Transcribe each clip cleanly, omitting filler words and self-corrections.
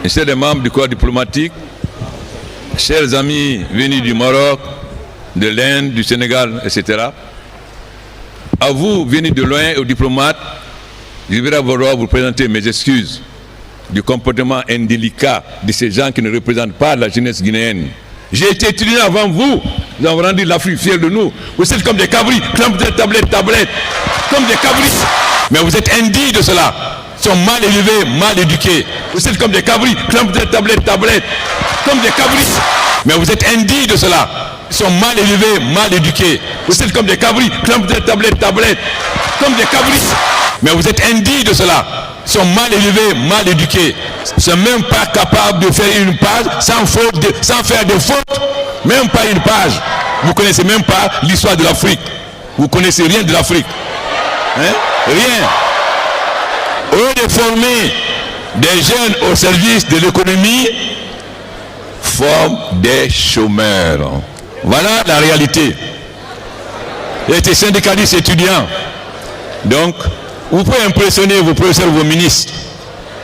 chers les membres du corps diplomatique, chers amis venus du Maroc, de l'Inde, du Sénégal, etc. À vous, venus de loin, aux diplomates, je vais vouloir vous présenter mes excuses du comportement indélicat de ces gens qui ne représentent pas la jeunesse guinéenne. J'ai été étudiant avant vous, nous avons rendu l'Afrique fière de nous. Vous êtes comme des cabris, tablette, comme des cabris. Mais vous êtes indignes de cela. Ils sont mal élevés, mal éduqués. Vous êtes comme des cabris, tablette, comme des cabris. Mais vous êtes indignes de cela. Ils sont mal élevés, mal éduqués. Vous êtes comme des cabris, tablette, comme des cabris. Mais vous êtes indignes de cela. Ils sont mal élevés, mal éduqués. Ils ne sont même pas capables de faire une page sans faire de faute. Même pas une page. Vous ne connaissez même pas l'histoire de l'Afrique. Vous ne connaissez rien de l'Afrique. Hein? Rien. Au lieu de former des jeunes au service de l'économie, forment des chômeurs. Voilà la réalité. J'ai été syndicaliste étudiant. Donc, vous pouvez impressionner vos professeurs, vos ministres.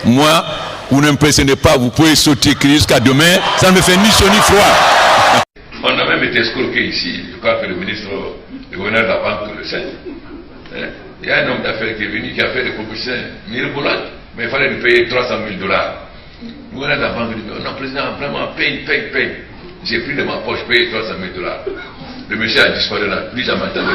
Moi, vous n'impressionnez pas, vous pouvez sauter, crier jusqu'à demain, ça ne me fait ni chaud ni froid. On a même été escroqué ici, je crois que le gouverneur de la banque le sait. Il y a un homme d'affaires qui est venu, qui a fait des propositions mirabolante, mais il fallait lui payer $300 000. Le gouverneur de la banque dit, non, président, vraiment, paye. J'ai pris de ma poche, payé $300 000. Le monsieur a disparu là, plus jamais entendu.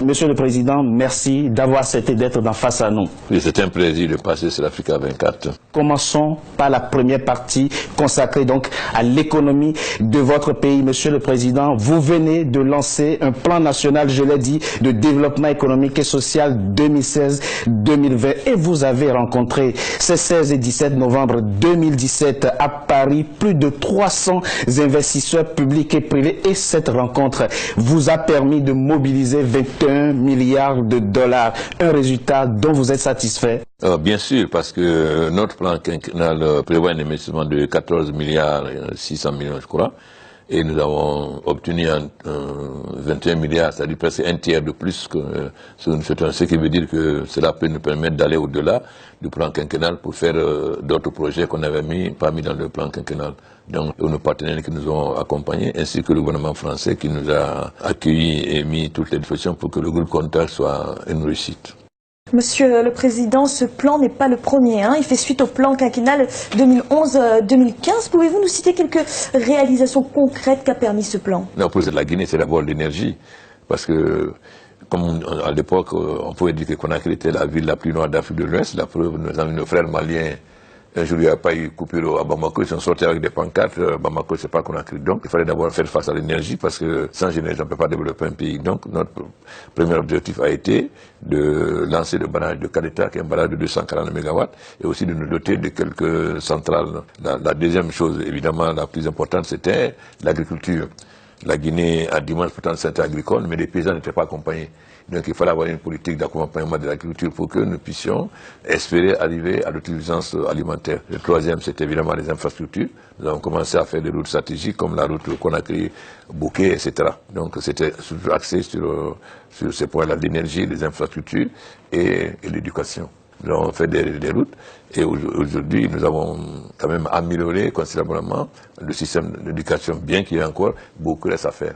Monsieur le Président, merci d'avoir accepté d'être face à nous. C'est un plaisir de passer sur l'Africa 24. Commençons par la première partie consacrée donc à l'économie de votre pays. Monsieur le Président, vous venez de lancer un plan national, je l'ai dit, de développement économique et social 2016-2020 et vous avez rencontré ces 16 et 17 novembre 2017 à Paris plus de 300 investisseurs publics et privés et cette rencontre vous a permis de mobiliser 21 milliards de dollars, un résultat dont vous êtes satisfait? Bien sûr, parce que notre plan quinquennal prévoit un investissement de 14 milliards 600 millions, je crois, et nous avons obtenu 21 milliards, c'est-à-dire presque un tiers de plus que ce qui veut dire que cela peut nous permettre d'aller au-delà du plan quinquennal pour faire d'autres projets qu'on avait pas mis dans le plan quinquennal. Donc, nos partenaires qui nous ont accompagnés, ainsi que le gouvernement français qui nous a accueillis et mis toutes les dispositions pour que le groupe Contact soit une réussite. Monsieur le Président, ce plan n'est pas le premier. Il fait suite au plan quinquennal 2011-2015. Pouvez-vous nous citer quelques réalisations concrètes qu'a permis ce plan? Le projet de la Guinée, c'est d'abord l'énergie. Parce que, comme à l'époque, on pouvait dire que Conakry était la ville la plus noire d'Afrique de l'Ouest. La preuve, nos frères maliens, un jour, il n'y a pas eu coupure à Bamako, ils sont sortis avec des pancartes. Bamako, c'est pas Conakry. Donc, il fallait d'abord faire face à l'énergie parce que sans énergie, on ne peut pas développer un pays. Donc, notre premier objectif a été de lancer le barrage de Kaleta, qui est un barrage de 240 MW, et aussi de nous doter de quelques centrales. La deuxième chose, évidemment, la plus importante, c'était l'agriculture. La Guinée a d'immenses potentialités agricoles, mais les paysans n'étaient pas accompagnés. Donc il fallait avoir une politique d'accompagnement de l'agriculture pour que nous puissions espérer arriver à l'autosuffisance alimentaire. Le troisième, c'est évidemment les infrastructures. Nous avons commencé à faire des routes stratégiques comme la route Conakry-Bouquet, etc. Donc c'était surtout axé sur ces points-là, l'énergie, les infrastructures et l'éducation. Nous avons fait des routes et aujourd'hui nous avons quand même amélioré considérablement le système d'éducation, bien qu'il y ait encore beaucoup reste à faire.